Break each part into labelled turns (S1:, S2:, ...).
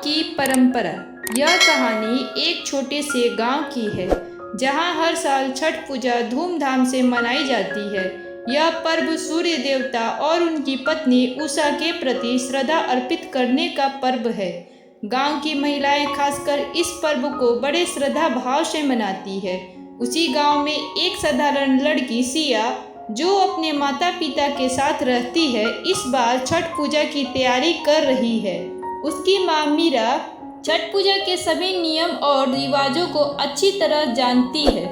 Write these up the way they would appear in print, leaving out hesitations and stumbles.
S1: की परंपरा। यह कहानी एक छोटे से गांव की है जहां हर साल छठ पूजा धूमधाम से मनाई जाती है। यह पर्व सूर्य देवता और उनकी पत्नी उषा के प्रति श्रद्धा अर्पित करने का पर्व है। गांव की महिलाएं खासकर इस पर्व को बड़े श्रद्धा भाव से मनाती है। उसी गांव में एक साधारण लड़की सिया, जो अपने माता पिता के साथ रहती है, इस बार छठ पूजा की तैयारी कर रही है। उसकी माँ मीरा छठ पूजा के सभी नियम और रिवाजों को अच्छी तरह जानती है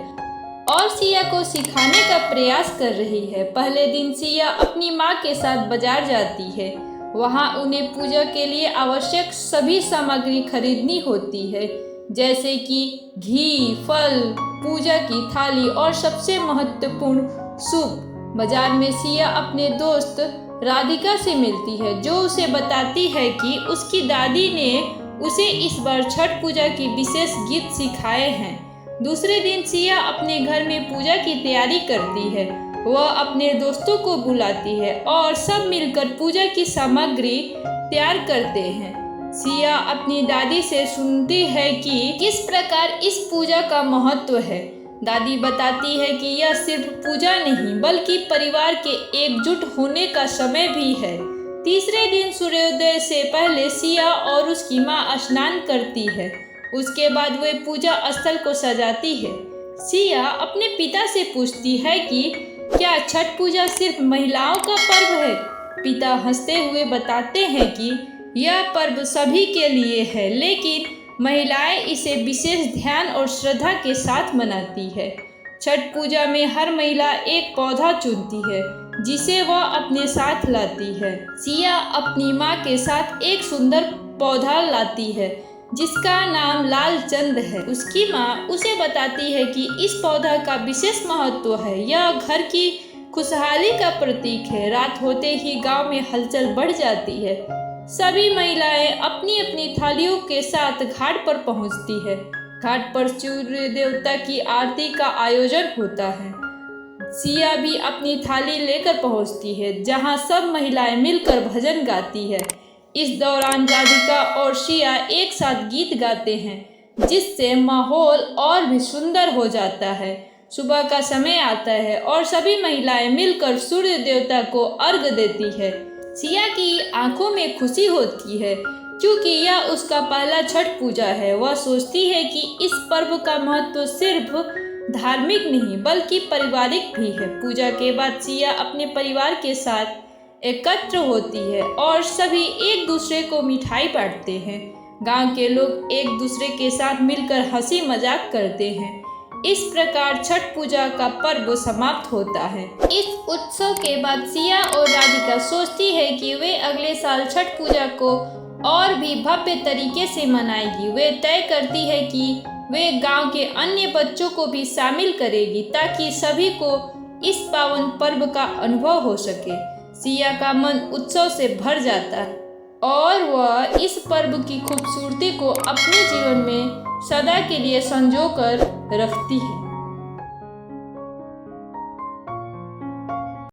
S1: और सिया को सिखाने का प्रयास कर रही है। पहले दिन सिया अपनी माँ के साथ बाजार जाती है। वहाँ उन्हें पूजा के लिए आवश्यक सभी सामग्री खरीदनी होती है, जैसे कि घी, फल, पूजा की थाली और सबसे महत्वपूर्ण सूप। बाजार में सिया अपने दोस्त राधिका से मिलती है, जो उसे बताती है कि उसकी दादी ने उसे इस बार छठ पूजा की विशेष गीत सिखाए हैं। दूसरे दिन सिया अपने घर में पूजा की तैयारी करती है। वह अपने दोस्तों को बुलाती है और सब मिलकर पूजा की सामग्री तैयार करते हैं। सिया अपनी दादी से सुनती है कि किस प्रकार इस पूजा का महत्व है। दादी बताती है कि यह सिर्फ पूजा नहीं बल्कि परिवार के एकजुट होने का समय भी है। तीसरे दिन सूर्योदय से पहले सिया और उसकी माँ स्नान करती है। उसके बाद वे पूजा स्थल को सजाती है। सिया अपने पिता से पूछती है कि क्या छठ पूजा सिर्फ महिलाओं का पर्व है। पिता हंसते हुए बताते हैं कि यह पर्व सभी के लिए है, लेकिन महिलाएं इसे विशेष ध्यान और श्रद्धा के साथ मनाती है। छठ पूजा में हर महिला एक पौधा चुनती है, जिसे वह अपने साथ लाती है। सिया अपनी माँ के साथ एक सुंदर पौधा लाती है, जिसका नाम लाल चंद है। उसकी माँ उसे बताती है कि इस पौधा का विशेष महत्व है। यह घर की खुशहाली का प्रतीक है। रात होते ही गांव में हलचल बढ़ जाती है। सभी महिलाएं अपनी अपनी थालियों के साथ घाट पर पहुंचती है। घाट पर सूर्य देवता की आरती का आयोजन होता है। सिया भी अपनी थाली लेकर पहुंचती है, जहां सब महिलाएं मिलकर भजन गाती है। इस दौरान राधिका और सिया एक साथ गीत गाते हैं, जिससे माहौल और भी सुंदर हो जाता है। सुबह का समय आता है और सभी महिलाएं मिलकर सूर्य देवता को अर्घ देती है। सिया की आंखों में खुशी होती है, क्योंकि यह उसका पहला छठ पूजा है। वह सोचती है कि इस पर्व का महत्व सिर्फ धार्मिक नहीं बल्कि पारिवारिक भी है। पूजा के बाद सिया अपने परिवार के साथ एकत्र होती है और सभी एक दूसरे को मिठाई बांटते हैं। गांव के लोग एक दूसरे के साथ मिलकर हंसी मजाक करते हैं। इस प्रकार छठ पूजा का पर्व समाप्त होता है। इस उत्सव के बाद सिया और राधिका सोचती है कि वे अगले साल छठ पूजा को और भी भव्य तरीके से मनाएगी। वे तय करती है कि वे गांव के अन्य बच्चों को भी शामिल करेगी, ताकि सभी को इस पावन पर्व का अनुभव हो सके। सिया का मन उत्सव से भर जाता है और वह इस पर्व की खूबसूरती को अपने जीवन में सदा के लिए संजो कर रखती है।